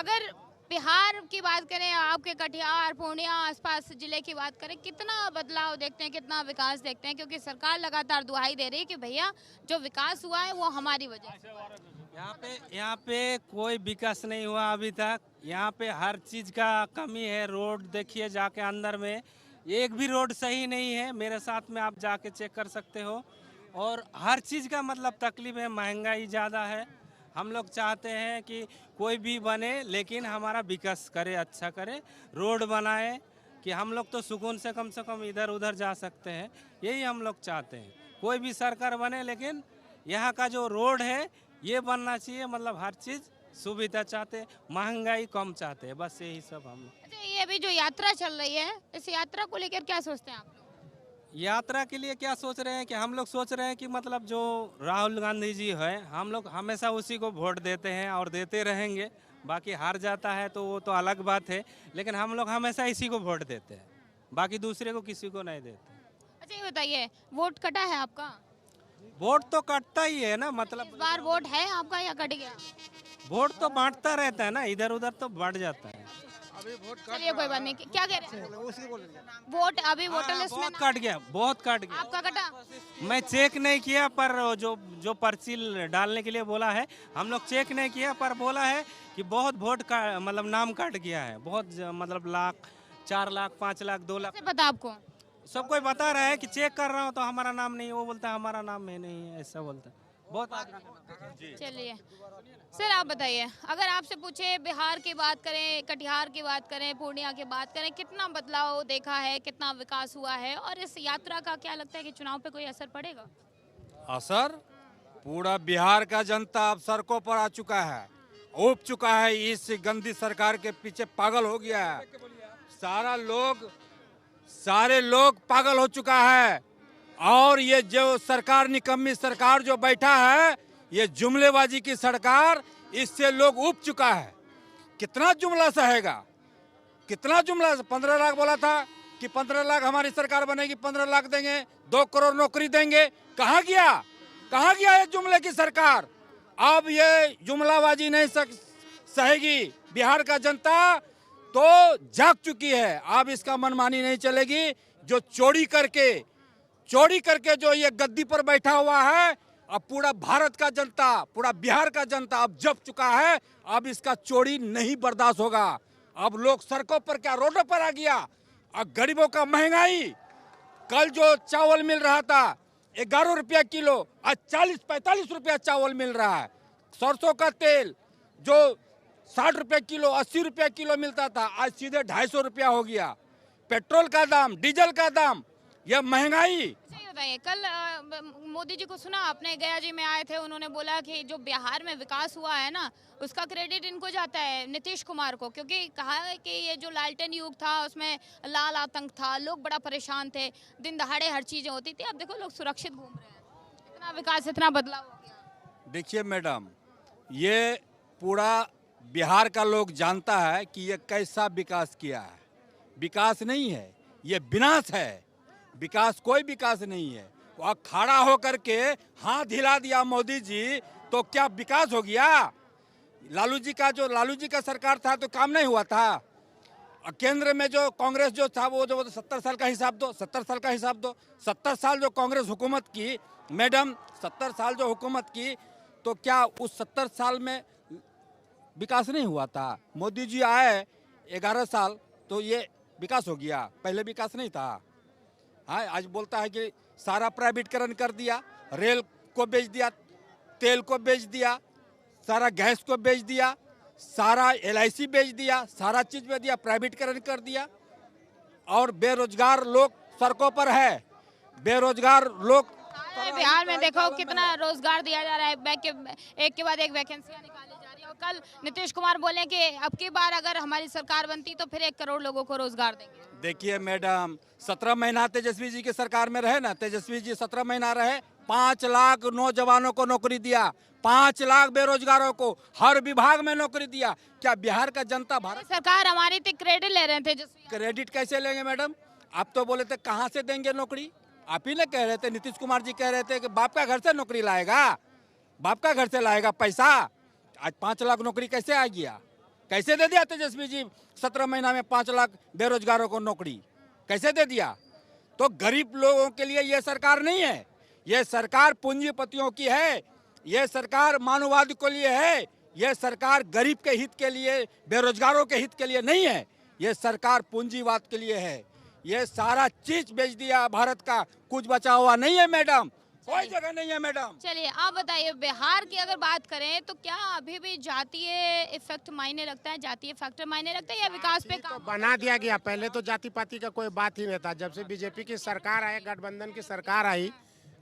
अगर बिहार की बात करें, आपके कटिहार पूर्णिया आसपास जिले की बात करें, कितना बदलाव देखते हैं, कितना विकास देखते हैं? क्योंकि सरकार लगातार दुहाई दे रही है कि भैया जो विकास हुआ है वो हमारी वजह से। यहाँ पे कोई विकास नहीं हुआ अभी तक। यहाँ पे हर चीज़ का कमी है। रोड देखिए जाके अंदर में, एक भी रोड सही नहीं है। मेरे साथ में आप जाके चेक कर सकते हो। और हर चीज़ का मतलब तकलीफ है, महंगाई ज़्यादा है। हम लोग चाहते हैं कि कोई भी बने लेकिन हमारा विकास करे, अच्छा करे, रोड बनाए कि हम लोग तो सुकून से कम इधर उधर जा सकते हैं। यही हम लोग चाहते हैं। कोई भी सरकार बने लेकिन यहाँ का जो रोड है ये बनना चाहिए। मतलब हर चीज़ सुविधा चाहते हैं, महंगाई कम चाहते हैं, बस यही सब हम लोग। अच्छा, ये अभी जो यात्रा चल रही है, इस यात्रा को लेकर क्या सोचते हैं आप लोग? यात्रा के लिए क्या सोच रहे हैं कि हम लोग सोच रहे हैं कि मतलब जो राहुल गांधी जी है, हम लोग हमेशा उसी को वोट देते हैं और देते रहेंगे। बाकी हार जाता है तो वो तो अलग बात है, लेकिन हम लोग हमेशा इसी को वोट देते हैं, बाकी दूसरे को किसी को नहीं देते। अच्छा, ये बताइए, वोट कटा है आपका? वोट तो कटता ही है ना, मतलब इस बार वोट है आपका या कट गया? वोट तो बांटता रहता है ना, इधर उधर तो बढ़ जाता है। चलिए कोई बात नहीं। क्या कह रहे हैं? वोट अभी वोटर लिस्ट में बहुत कट गया, बहुत कट गया। आपका कटा? मैं चेक नहीं किया, पर जो जो पर्ची डालने के लिए बोला है, हम लोग चेक नहीं किया, पर बोला है कि बहुत वोट का मतलब नाम कट गया है। बहुत मतलब लाख, 4 लाख, 5 लाख, 2 लाख, कैसे पता आपको? सब कोई बता रहा है कि चेक कर रहा हूँ तो हमारा नाम नहीं है। वो बोलता है हमारा नाम है नहीं है, ऐसा बोलता है। बहुत चलिए सर, आप बताइए, अगर आपसे पूछे बिहार की बात करें, कटिहार की बात करें, पूर्णिया की बात करें, कितना बदलाव देखा है, कितना विकास हुआ है, और इस यात्रा का क्या लगता है कि चुनाव पे कोई असर पड़ेगा? असर पूरा बिहार का जनता अब सड़कों पर आ चुका है, उब चुका है, इस गंदी सरकार के पीछे पागल हो गया है। सारे लोग पागल हो चुका है। और ये जो सरकार, निकम्मी सरकार जो बैठा है, ये जुमलेबाजी की सरकार, इससे लोग उब चुका है। कितना जुमला सहेगा, कितना जुमला। 15 लाख बोला था कि 15 लाख हमारी सरकार बनेगी, 15 लाख देंगे, 2 करोड़ नौकरी देंगे। कहाँ गया, कहाँ गया ये जुमले की सरकार? अब ये जुमलाबाजी नहीं सहेगी बिहार का जनता, तो जाग चुकी है। अब इसका मनमानी नहीं चलेगी। जो चोरी करके जो ये गद्दी पर बैठा हुआ है, अब पूरा भारत का जनता, पूरा बिहार का जनता अब जग चुका है। अब इसका चोरी नहीं बर्दाश्त होगा। अब लोग सड़कों पर, क्या रोडों पर आ गया। अब गरीबों का महंगाई, कल जो चावल मिल रहा था 11 रुपया किलो, आज 40-45 रुपया चावल मिल रहा है। सरसों का तेल जो 60 रुपये किलो, 80 रुपया किलो मिलता था, आज सीधे 250 रुपया हो गया। पेट्रोल का दाम, डीजल का दाम, यह महंगाई। सही बताइए, कल मोदी जी को सुना आपने, गया जी में आए थे, उन्होंने बोला कि जो बिहार में विकास हुआ है ना, उसका क्रेडिट इनको जाता है, नीतीश कुमार को, क्योंकि कहा है कि ये जो लालटेन युग था उसमें लाल आतंक था, लोग बड़ा परेशान थे, दिन दहाड़े हर चीजें होती थी। अब देखो लोग सुरक्षित घूम रहे हैं, इतना विकास, इतना बदलाव हो गया। देखिए मैडम, ये पूरा बिहार का लोग जानता है कि ये कैसा विकास किया है। विकास नहीं है, ये विनाश है। विकास, कोई विकास नहीं है। वह खड़ा होकर के हाथ हिला दिया मोदी जी, तो क्या विकास हो गया? लालू जी का सरकार था तो काम नहीं हुआ था। केंद्र में जो कांग्रेस जो था, वो जो 70 साल का हिसाब दो, 70 साल का हिसाब दो। 70 साल जो कांग्रेस हुकूमत की मैडम, 70 साल जो हुकूमत की, तो क्या उस 70 साल में विकास नहीं हुआ था? मोदी जी आए 11 साल तो ये विकास हो गया, पहले विकास नहीं था। हाँ, आज बोलता है कि सारा प्राइवेटीकरण कर दिया, रेल को बेच दिया, तेल को बेच दिया, सारा गैस को बेच दिया, सारा LIC बेच दिया, सारा चीज बेच दिया, प्राइवेटीकरण कर दिया। और बेरोजगार लोग सड़कों पर है, बेरोजगार लोग। बिहार में देखो कितना रोजगार दिया जा रहा है, एक के बाद एक वैकेंसियां निकाली जा रही है। और कल नीतीश कुमार बोले कि अब की बार अगर हमारी सरकार बनती तो फिर 1 करोड़ लोगों को रोजगार देंगे। देखिए मैडम, 17 महीना तेजस्वी जी की सरकार में रहे ना, तेजस्वी जी 17 महीना रहे, 5 लाख नौजवानों को नौकरी दिया, 5 लाख बेरोजगारों को हर विभाग में नौकरी दिया। क्या बिहार का जनता, भारत सरकार हमारी थी, क्रेडिट ले रहे थे तेजस्वी? क्रेडिट कैसे लेंगे मैडम? आप तो बोले थे कहाँ से देंगे नौकरी? आप ही ने कह रहे थे, नीतीश कुमार जी कह रहे थे कि बाप का घर से नौकरी लाएगा, बाप का घर से लाएगा पैसा। आज 5 लाख नौकरी कैसे आ गया? कैसे दे दिया तेजस्वी जी 17 महीना में 5 लाख बेरोजगारों को नौकरी? कैसे दे दिया? तो गरीब लोगों के लिए यह सरकार नहीं है। यह सरकार पूंजीपतियों की है। यह सरकार मानववाद के लिए है। यह सरकार गरीब के हित के लिए, बेरोजगारों के हित के लिए नहीं है। यह सरकार पूंजीवाद के लिए है। यह सारा चीज बेच दिया भारत का, कुछ बचा हुआ नहीं है मैडम, कोई जगह नहीं है मैडम। चलिए आप बताइए, बिहार की अगर बात करें तो क्या अभी भी जातीय इफेक्ट मायने रखता है, जातीय फैक्टर मायने रखता है या विकास पे तो काम? बना दिया गया। पहले तो जाति पाति का कोई बात ही नहीं था। जब से बीजेपी की सरकार आई, गठबंधन की सरकार आई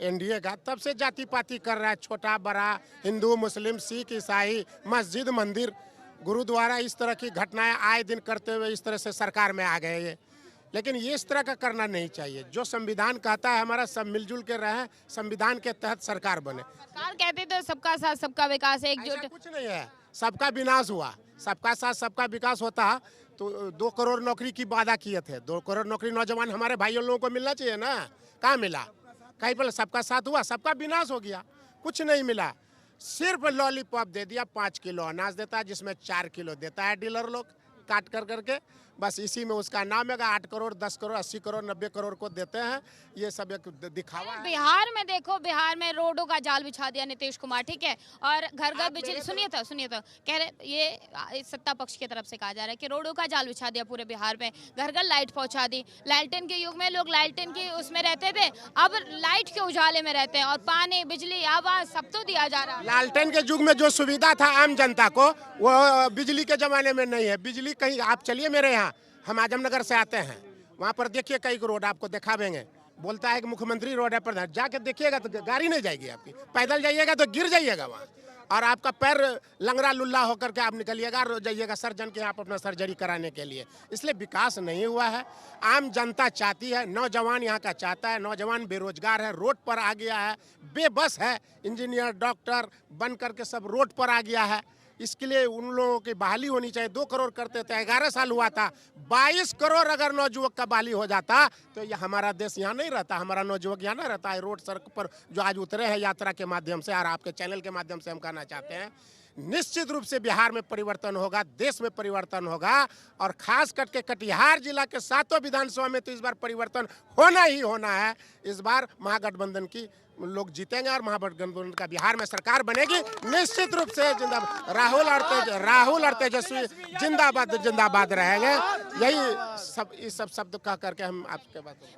एनडीए का, तब से जाति पाति कर रहा है। छोटा बड़ा, हिंदू मुस्लिम सिख ईसाई, मस्जिद मंदिर गुरुद्वारा, इस तरह की घटनाएं आए दिन करते हुए इस तरह से सरकार में आ गए ये। लेकिन ये इस तरह का करना नहीं चाहिए। जो संविधान कहता है हमारा सब मिलजुल के रहें, संविधान के तहत सरकार बने। सरकार कहती तो सबका साथ सबका विकास है, ऐसा एकजुट। कुछ नहीं है, सबका विनाश हुआ। सबका साथ सबका विकास होता तो 2 करोड़ नौकरी की वादा किए थे। 2 करोड़ नौकरी नौजवान हमारे भाइयों लोगों को मिलना चाहिए ना, कहाँ मिला? कहीं पर सबका साथ हुआ, सबका विनाश हो गया, कुछ नहीं मिला। सिर्फ लॉलीपॉप दे दिया, 5 किलो अनाज देता है जिसमें 4 किलो देता है डीलर लोग काट कर करके। बस इसी में उसका नाम है। 8 करोड़ 10 करोड़ 80 करोड़ 90 करोड़ को देते हैं। ये सब एक दिखावा है। बिहार में देखो, बिहार में रोडों का जाल बिछा दिया नीतीश कुमार, ठीक है, और घर घर बिजली। सुनिए तो कह रहे, ये सत्ता पक्ष की तरफ से कहा जा रहा है कि रोडों का जाल बिछा दिया पूरे बिहार में, घर घर लाइट पहुंचा दी। लालटेन के युग में लोग लालटेन की उसमें रहते थे, अब लाइट के उजाले में रहते हैं, और पानी बिजली आवाज सब तो दिया जा रहा है। लालटेन के युग में जो सुविधा था आम जनता को, वो बिजली के जमाने में नहीं है। बिजली कहीं आप चलिए मेरे यहाँ, हम आजमनगर से आते हैं, वहाँ पर देखिए कई रोड आपको दिखावेंगे। बोलता है कि मुख्यमंत्री रोड है, प्रधान, जाके देखिएगा तो गाड़ी नहीं जाएगी आपकी। पैदल जाइएगा तो गिर जाइएगा वहाँ, और आपका पैर लंगड़ा लुल्ला होकर के आप निकलिएगा, जाइएगा सर्जन के यहाँ पर अपना सर्जरी कराने के लिए। इसलिए विकास नहीं हुआ है। आम जनता चाहती है, नौजवान यहाँ का चाहता है। नौजवान बेरोजगार है, रोड पर आ गया है, बेबस है, इंजीनियर डॉक्टर बन करके सब रोड पर आ गया है। इसके लिए उन लोगों की बहाली होनी चाहिए। 2 करोड़ करते थे, 11 साल हुआ था। 22 करोड़ अगर नौजुवक का बहाली हो जाता तो ये हमारा देश यहाँ नहीं रहता, हमारा नौजुवक यहाँ नहीं रहता है। रोड सड़क पर जो आज उतरे हैं यात्रा के माध्यम से, और आपके चैनल के माध्यम से हम कहना चाहते हैं, निश्चित रूप से बिहार में परिवर्तन होगा, देश में परिवर्तन होगा। और खास करके कटिहार जिला के 7 विधानसभा में तो इस बार परिवर्तन होना ही होना है। इस बार महागठबंधन की लोग जीतेंगे और महागठबंधन का बिहार में सरकार बनेगी निश्चित रूप से। जिंदाबाद राहुल और तेजस्वी जिंदाबाद जिंदाबाद रहेंगे। यही सब इस सब शब्द कह करके हम आपके बात